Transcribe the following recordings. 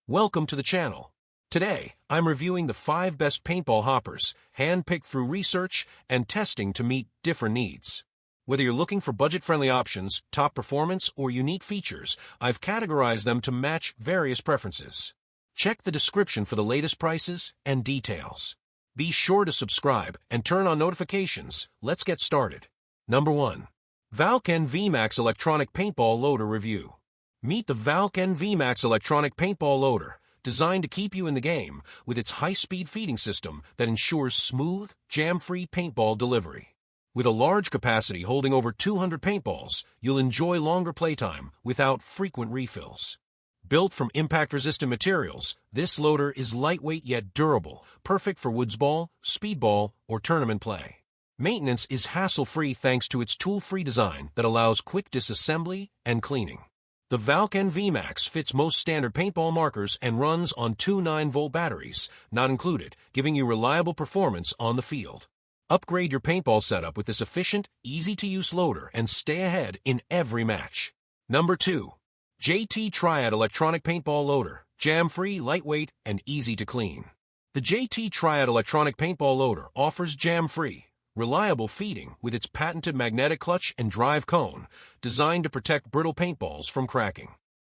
Welcome to the channel. Today, I'm reviewing the 5 best paintball hoppers, hand-picked through research and testing to meet different needs. Whether you're looking for budget-friendly options, top performance, or unique features, I've categorized them to match various preferences. Check the description for the latest prices and details. Be sure to subscribe and turn on notifications. Let's get started. Number 1. Valken VMAX Electronic Paintball Loader Review. Meet the Valken VMAX Electronic Paintball Loader, designed to keep you in the game with its high-speed feeding system that ensures smooth, jam-free paintball delivery. With a large capacity holding over 200 paintballs, you'll enjoy longer playtime without frequent refills. Built from impact-resistant materials, this loader is lightweight yet durable, perfect for woodsball, speedball, or tournament play. Maintenance is hassle-free thanks to its tool-free design that allows quick disassembly and cleaning. The Valken VMAX fits most standard paintball markers and runs on 2 9-volt batteries, not included, giving you reliable performance on the field. Upgrade your paintball setup with this efficient, easy-to-use loader and stay ahead in every match. Number 2. JT Triad Electronic Paintball Loader, jam-free, lightweight, and easy to clean. The JT Triad Electronic Paintball Loader offers jam-free, reliable feeding with its patented magnetic clutch and drive cone, designed to protect brittle paintballs from cracking.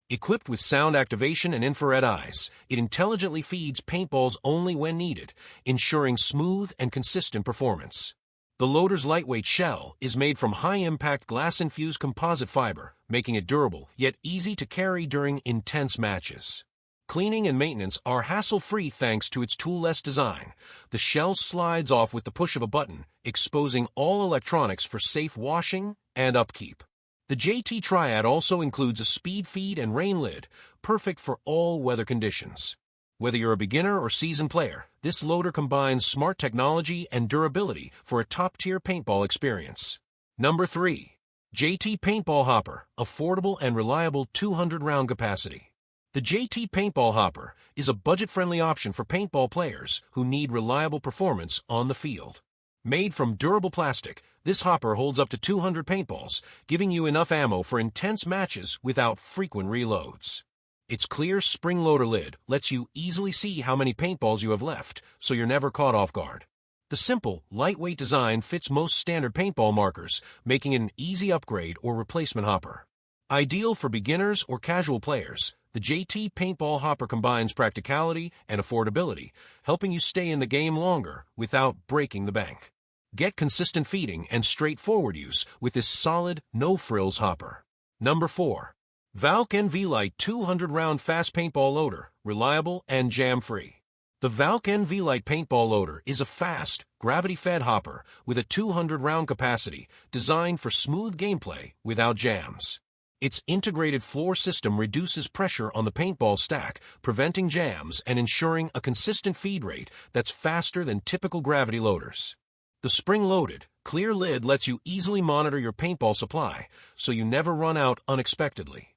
Equipped with sound activation and infrared eyes, it intelligently feeds paintballs only when needed, ensuring smooth and consistent performance. The loader's lightweight shell is made from high-impact glass-infused composite fiber, making it durable yet easy to carry during intense matches. Cleaning and maintenance are hassle-free thanks to its tool-less design. The shell slides off with the push of a button, exposing all electronics for safe washing and upkeep. The JT Triad also includes a speed feed and rain lid, perfect for all weather conditions. Whether you're a beginner or seasoned player, this loader combines smart technology and durability for a top-tier paintball experience. Number 3. JT Paintball Hopper, affordable and reliable 200-round capacity. The JT Paintball Hopper is a budget-friendly option for paintball players who need reliable performance on the field. Made from durable plastic, this hopper holds up to 200 paintballs, giving you enough ammo for intense matches without frequent reloads. Its clear spring loader lid lets you easily see how many paintballs you have left, so you're never caught off guard. The simple, lightweight design fits most standard paintball markers, making it an easy upgrade or replacement hopper. Ideal for beginners or casual players, the JT Paintball Hopper combines practicality and affordability, helping you stay in the game longer without breaking the bank. Get consistent feeding and straightforward use with this solid, no-frills hopper. Number 4. Valken VlLite 200-round fast paintball loader, reliable and jam-free. The Valken VlLite paintball loader is a fast, gravity-fed hopper with a 200-round capacity designed for smooth gameplay without jams. Its integrated floor system reduces pressure on the paintball stack, preventing jams and ensuring a consistent feed rate that's faster than typical gravity loaders. The spring-loaded, clear lid lets you easily monitor your paintball supply, so you never run out unexpectedly.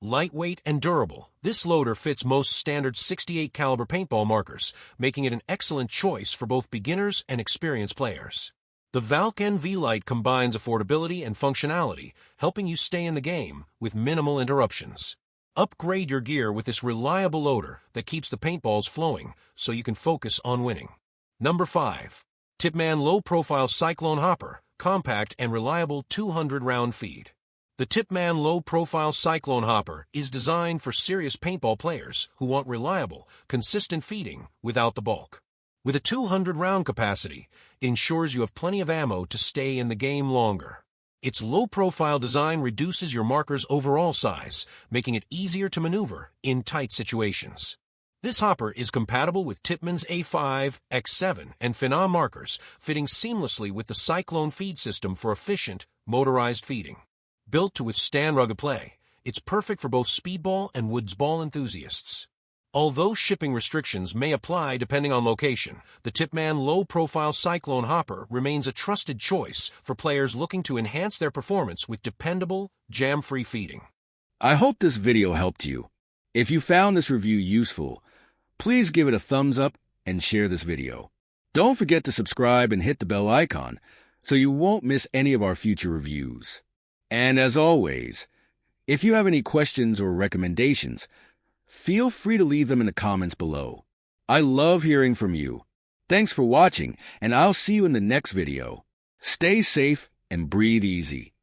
Lightweight and durable, this loader fits most standard 68 caliber paintball markers, making it an excellent choice for both beginners and experienced players. The Valken VlLite combines affordability and functionality, helping you stay in the game with minimal interruptions. Upgrade your gear with this reliable loader that keeps the paintballs flowing so you can focus on winning. Number 5. Tippmann Low-Profile Cyclone Hopper, compact and reliable 200-round feed. The Tippmann Low-Profile Cyclone Hopper is designed for serious paintball players who want reliable, consistent feeding without the bulk. With a 200-round capacity, it ensures you have plenty of ammo to stay in the game longer. Its low-profile design reduces your marker's overall size, making it easier to maneuver in tight situations. This hopper is compatible with Tippmann's A5, X7, and Phenom markers, fitting seamlessly with the Cyclone feed system for efficient, motorized feeding. Built to withstand rugged play, it's perfect for both speedball and woodsball enthusiasts. Although shipping restrictions may apply depending on location, the Tippmann Low-Profile Cyclone Hopper remains a trusted choice for players looking to enhance their performance with dependable, jam-free feeding. I hope this video helped you. If you found this review useful, please give it a thumbs up and share this video. Don't forget to subscribe and hit the bell icon so you won't miss any of our future reviews. And as always, if you have any questions or recommendations, feel free to leave them in the comments below. I love hearing from you. Thanks for watching, and I'll see you in the next video. Stay safe and breathe easy.